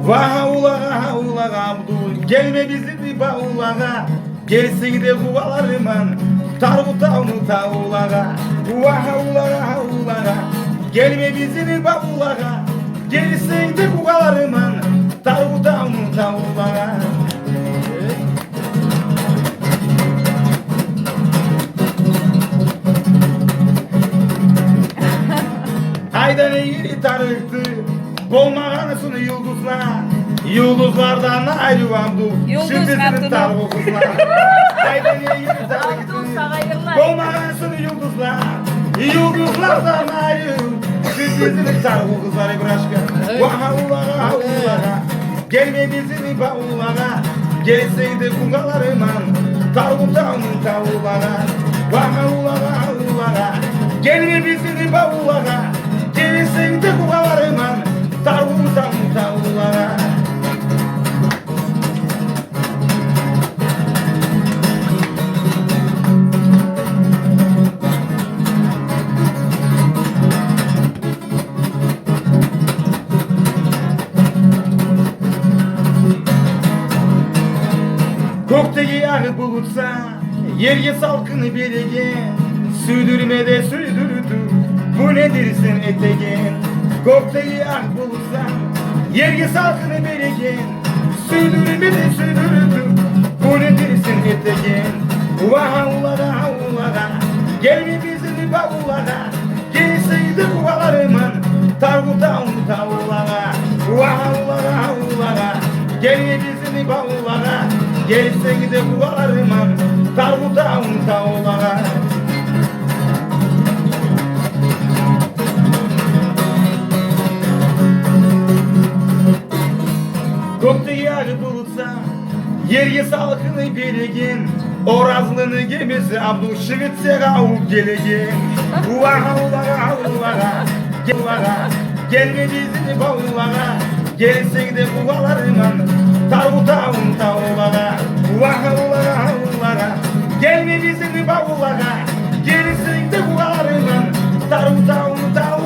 Vaha ulağa Abdul, gelme bizi bağulağa. Gelsin de kuvalarıman, tarvutağını tağulağa. Vaha ulağa, gelme bizi bağulağa. Gelsin de kuvalarıman, tarvutağını tağulağa. Haydan eğri tarıktı, olmağanısını yıldızlar. Yıldızlardan ayrı Abdul, Yıldız şimdi senin kaptın. tarvı kızlar. Haydan eğri Abdul tarıktı, sana yıllar. olmağanısını yıldızlar. Yıldızlardan ayrı, şimdi senin tarvı kızlar İbraşka. Vaha ulağa, gelme bizim bağulağa. Gelseydi kugalarıman, tarvutağını tağulağa. Vaha ulağa, gelme bizim bağulağa. Gelseydi kugalarıman, tarvutağını tağulağa. Gökteki yağı bulutsa, yerge salkını belege. Sürdürmede sürdürdü, bu nedir sen etegen? Gökteki yağı bulutsa, yerge salkını belege. Sürdürmede sürdürdü, bu nedir sen etegen? Vaha ulağa, gelme bizim bağulağa. Gelseydi kuvalarımın, tarvutağını tağulağa. Vaha ulağa, gelme bizim bağulağa. Gelseydi de kuvalarıman, tarvutağını tağulağa. Gökte yağı bulutsa, yerge salkını belegen. Orazlını gemisi Abdul Şivitse avup gelegen. Vaha ulağa, gelme bizi bağulağa. Gelsek de kuvalarıman, tarvutağını tağulağa. Vaha ulağa, gelme bizi bağulağa. Gelsek de kuvalarıman, tarvutağını tağulağa.